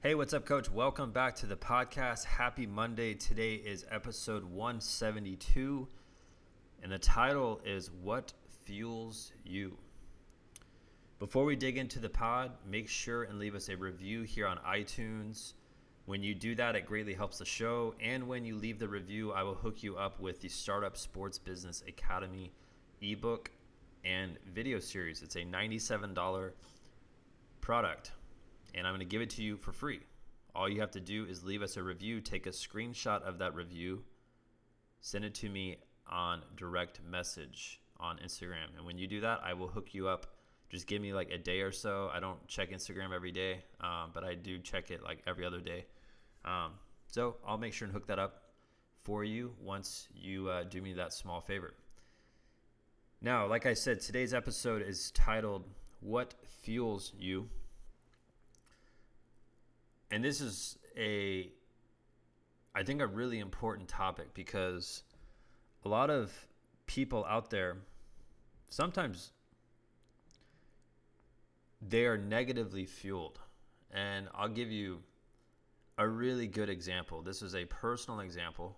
Hey, what's up, coach? Welcome back to the podcast. Happy Monday. Today is episode 172, and the title is What Fuels You? Before we dig into the pod, make sure and leave us a review here on iTunes. When you do that, it greatly helps the show. And when you leave the review, I will hook you up with the Startup Sports Business Academy ebook and video series. It's a $97 product, and I'm going to give it to you for free. All you have to do is leave us a review, take a screenshot of that review, send it to me on direct message on Instagram. And when you do that, I will hook you up. Just give me like a day or so. I don't check Instagram every day, but I do check it like every other day. So I'll make sure and hook that up for you once you do me that small favor. Now, like I said, today's episode is titled, What Fuels You? And this is I think a really important topic, because a lot of people out there, sometimes they are negatively fueled. And I'll give you a really good example. This is a personal example.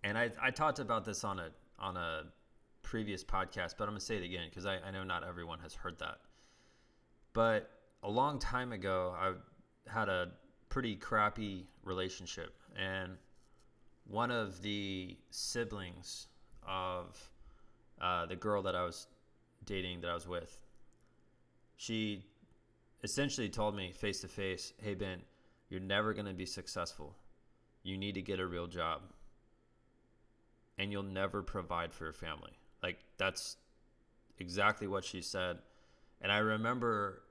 And I talked about this on a previous podcast, but I'm going to say it again because I know not everyone has heard that. But a long time ago, I had a pretty crappy relationship, and one of the siblings of the girl that I was dating, that I was with, she essentially told me face to face, "Hey Ben, you're never going to be successful. You need to get a real job, and you'll never provide for your family." Like, that's exactly what she said. And I remember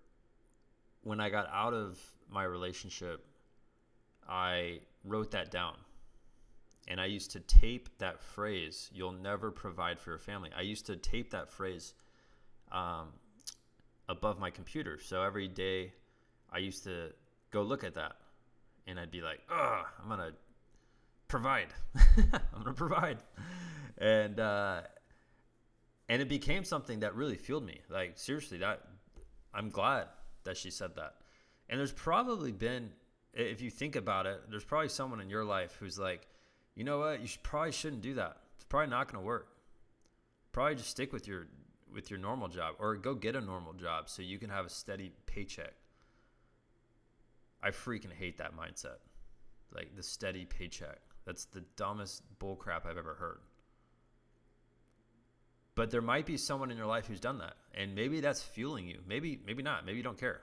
when I got out of my relationship, I wrote that down. And I used to tape that phrase, "You'll never provide for your family." I used to tape that phrase above my computer. So every day I used to go look at that, and I'd be like, I'm going to provide. I'm going to provide. And it became something that really fueled me. Like, seriously, that I'm glad that she said that. And there's probably been, if you think about it, there's probably someone in your life who's like, you know what, you probably shouldn't do that. It's probably not going to work. Probably just stick with your normal job, or go get a normal job so you can have a steady paycheck. I freaking hate that mindset. Like, the steady paycheck. That's the dumbest bullcrap I've ever heard. But there might be someone in your life who's done that, and maybe that's fueling you. Maybe not. Maybe you don't care.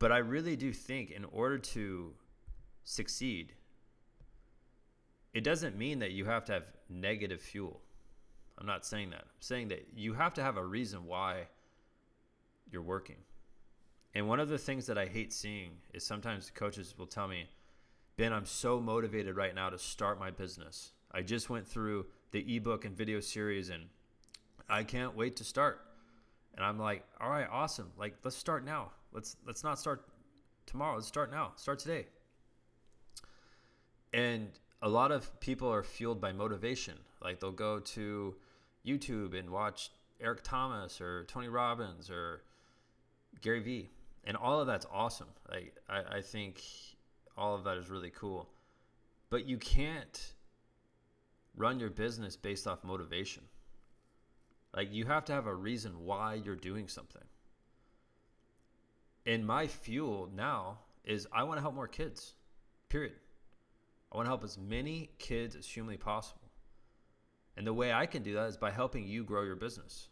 But I really do think in order to succeed, it doesn't mean that you have to have negative fuel. I'm not saying that. I'm saying that you have to have a reason why you're working. And one of the things that I hate seeing is sometimes coaches will tell me, "Ben, I'm so motivated right now to start my business. I just went through the ebook and video series, and I can't wait to start." And I'm like, all right, awesome. Like, let's start now. Let's not start tomorrow. Let's start now. Start today. And a lot of people are fueled by motivation. Like, they'll go to YouTube and watch Eric Thomas or Tony Robbins or Gary Vee. And all of that's awesome. Like, I think all of that is really cool. But you can't run your business based off motivation. Like, you have to have a reason why you're doing something. And my fuel now is I want to help more kids, period. I want to help as many kids as humanly possible. And the way I can do that is by helping you grow your business.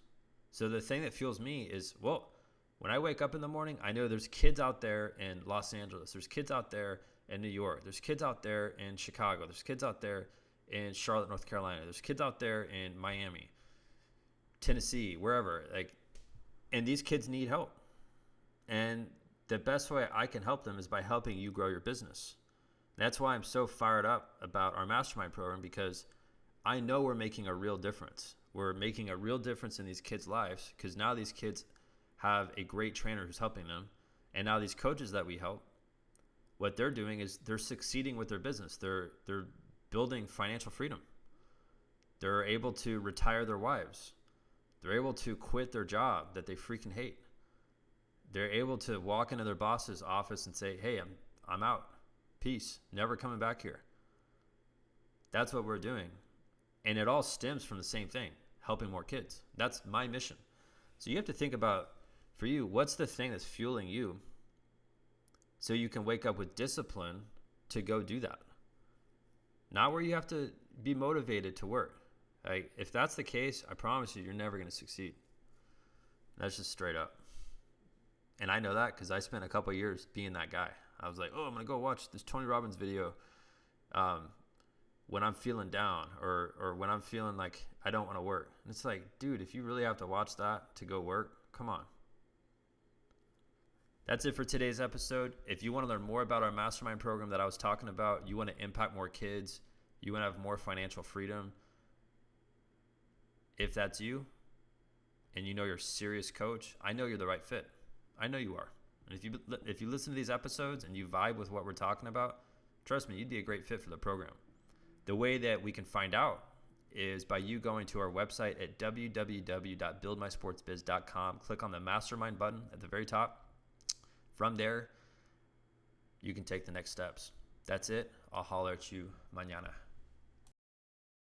So the thing that fuels me is, well, when I wake up in the morning, I know there's kids out there in Los Angeles. There's kids out there in New York. There's kids out there in Chicago. There's kids out there in Charlotte, North Carolina. There's kids out there in Miami, Tennessee, wherever. Like, and these kids need help. And the best way I can help them is by helping you grow your business. That's why I'm so fired up about our mastermind program, because I know we're making a real difference. We're making a real difference in these kids' lives, because now these kids have a great trainer who's helping them. And now these coaches that we help, what they're doing is they're succeeding with their business. They're building financial freedom. They're able to retire their wives. They're able to quit their job that they freaking hate. they're able to walk into their boss's office and say, hey, I'm out. Peace. Never coming back here. That's what we're doing. And it all stems from the same thing, helping more kids. That's my mission. So you have to think about, for you, what's the thing that's fueling you so you can wake up with discipline to go do that. Not where you have to be motivated to work. Like, if that's the case, I promise you, you're never going to succeed. That's just straight up. And I know that because I spent a couple of years being that guy. I was like, oh, I'm going to go watch this Tony Robbins video when I'm feeling down or when I'm feeling like I don't want to work. And it's like, dude, if you really have to watch that to go work, come on. That's it for today's episode. If you want to learn more about our mastermind program that I was talking about, you want to impact more kids, you want to have more financial freedom, if that's you and you know you're a serious coach, I know you're the right fit. I know you are. And if you listen to these episodes and you vibe with what we're talking about, trust me, you'd be a great fit for the program. The way that we can find out is by you going to our website at www.buildmysportsbiz.com. Click on the mastermind button at the very top. From there, you can take the next steps. That's it. I'll holler at you mañana.